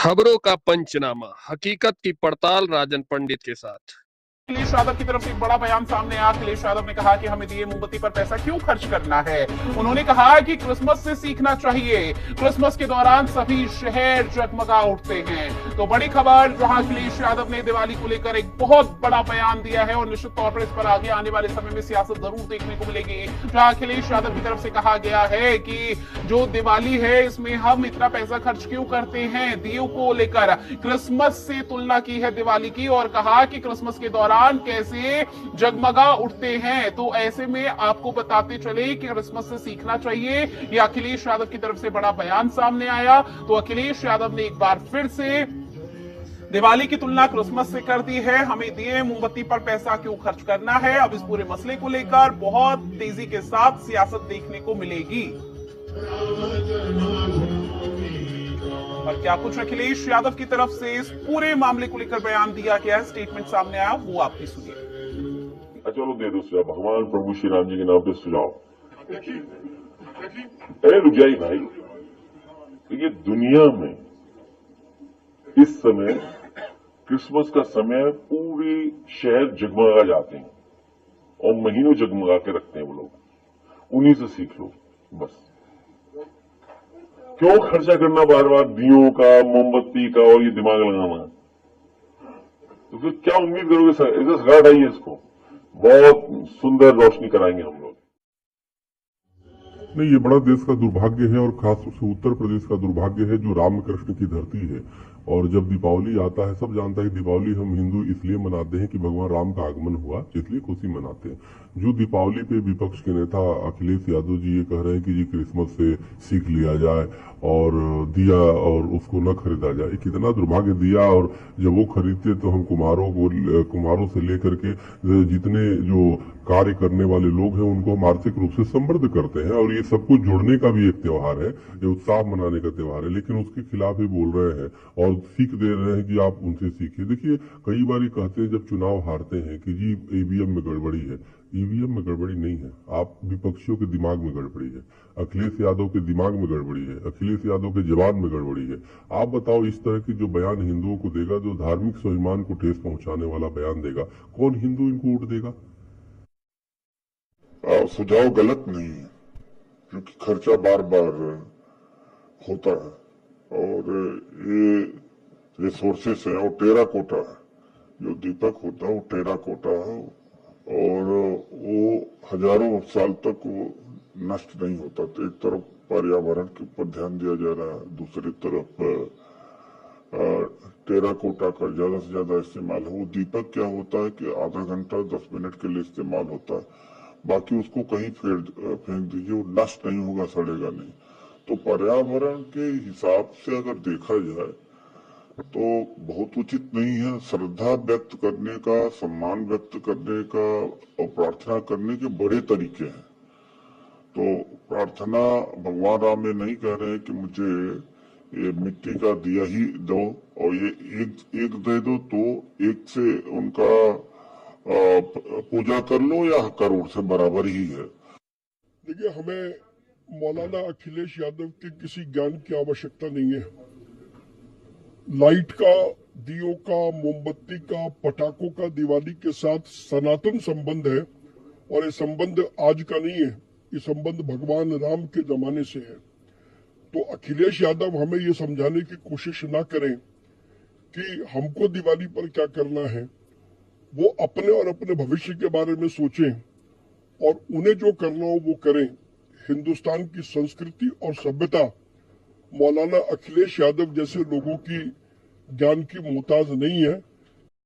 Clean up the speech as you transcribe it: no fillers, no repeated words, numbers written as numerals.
खबरों का पंचनामा, हकीकत की पड़ताल राजन पंडित के साथ। अखिलेश यादव की तरफ से एक बड़ा बयान सामने आया। अखिलेश यादव ने कहा कि हमें दिए मोमबत्ती पर पैसा क्यों खर्च करना है। उन्होंने कहा कि क्रिसमस से सीखना चाहिए। क्रिसमस के दौरान सभी शहर जगमगा उठते हैं। तो बड़ी खबर जहां अखिलेश यादव ने दिवाली को लेकर एक बहुत बड़ा बयान दिया है और निश्चित तौर पर इस पर आगे आने वाले समय में सियासत जरूर देखने को मिलेगी। जहां अखिलेश यादव की तरफ से कहा गया है कि जो दिवाली है इसमें हम इतना पैसा खर्च क्यों करते हैं दियों को लेकर। क्रिसमस से तुलना की है दिवाली की और कहा कि क्रिसमस के दौरान कैसे जगमगा उठते हैं। तो ऐसे में आपको बताते चले कि क्रिसमस से सीखना चाहिए। यह अखिलेश यादव की तरफ से बड़ा बयान सामने आया। तो अखिलेश यादव ने एक बार फिर से दिवाली की तुलना क्रिसमस से कर दी है। हमें दिए मोमबत्ती पर पैसा क्यों खर्च करना है। अब इस पूरे मसले को लेकर बहुत तेजी के साथ सियासत देखने को मिलेगी। और क्या कुछ अखिलेश यादव की तरफ से इस पूरे मामले को लेकर बयान दिया गया है, स्टेटमेंट सामने आया, वो आप भी सुनिए। चलो दे दो सुझाव, भगवान प्रभु श्री राम जी के नाम पे सुझाव। अरे रुक जाइए भाई, ये दुनिया में इस समय क्रिसमस का समय पूरे शहर जगमगा जाते हैं और महीनों जगमगा के रखते हैं वो लोग। उन्हीं से सीख लो बस। क्यों खर्चा करना बार बार दियों का, मोमबत्ती का और ये दिमाग लगाना। तो फिर क्या उम्मीद करोगे सर, इसे सगा हटाइए इसको, बहुत सुंदर रोशनी कराएंगे हम लोग। नहीं, ये बड़ा देश का दुर्भाग्य है और खास रूप से उत्तर प्रदेश का दुर्भाग्य है जो रामकृष्ण की धरती है। और जब दीपावली आता है, सब जानता है कि दीपावली हम हिंदू इसलिए मनाते हैं कि भगवान राम का आगमन हुआ, इसलिए खुशी मनाते हैं। जो दीपावली पे विपक्ष के नेता अखिलेश यादव जी ये कह रहे हैं कि जी क्रिसमस से सीख लिया जाए और दिया और उसको न खरीदा जाए, कितना दुर्भाग्य। दिया और जब वो खरीदते तो हम कुम्हारों से लेकर के जितने जो कार्य करने वाले लोग हैं उनको हम आर्थिक रूप से समृद्ध करते हैं और ये सब कुछ जोड़ने का भी एक त्योहार है, ये उत्साह मनाने का त्योहार है। लेकिन उसके खिलाफ ही बोल रहे हैं और सीख दे रहे हैं कि आप उनसे सीखिए। देखिए, कई बार ये कहते हैं जब चुनाव हारते हैं कि जी ईवीएम में गड़बड़ी है। ईवीएम में गड़बड़ी नहीं है, आप विपक्षियों के दिमाग में गड़बड़ी है, अखिलेश यादव के दिमाग में गड़बड़ी है, अखिलेश यादव के जवान में गड़बड़ी है। आप बताओ, इस तरह की जो बयान हिंदुओं को देगा, जो धार्मिक स्वाभिमान को ठेस पहुंचाने वाला बयान देगा, कौन हिंदू इनको वोट देगा। सुझाव गलत नहीं है क्योंकि खर्चा बार बार होता है और ये रिसोर्सेस है और टेराकोटा है। जो दीपक होता है वो टेराकोटा है और वो हजारों साल तक वो नष्ट नहीं होता। तो एक तरफ पर्यावरण के ऊपर ध्यान दिया जा रहा है, दूसरी तरफ टेराकोटा का ज्यादा से ज्यादा इस्तेमाल है। वो दीपक क्या होता है कि आधा घंटा 10 मिनट के लिए इस्तेमाल होता है, बाकी उसको कहीं फेंक दीजिए, वो नष्ट नहीं होगा, सड़ेगा नहीं। तो पर्यावरण के हिसाब से अगर देखा जाए तो बहुत उचित नहीं है। श्रद्धा व्यक्त करने का, सम्मान व्यक्त करने का और प्रार्थना करने के बड़े तरीके हैं। तो प्रार्थना भगवान राम में नहीं कह रहे हैं कि मुझे ये मिट्टी का दिया ही दो और ये एक दे दो, तो एक से उनका पूजा कर लो या करोड़ से बराबर ही है। देखिए, हमें मौलाना अखिलेश यादव के किसी ज्ञान की आवश्यकता नहीं है। लाइट का, दियों का, मोमबत्ती का, पटाखों का दिवाली के साथ सनातन संबंध है और ये संबंध आज का नहीं है, ये संबंध भगवान राम के जमाने से है। तो अखिलेश यादव हमें ये समझाने की कोशिश ना करें कि हमको दिवाली पर क्या करना है। वो अपने और अपने भविष्य के बारे में सोचें और उन्हें जो करना हो वो करें। हिंदुस्तान की संस्कृति और सभ्यता मौलाना अखिलेश यादव जैसे लोगों की ज्ञान की मोहताज नहीं है।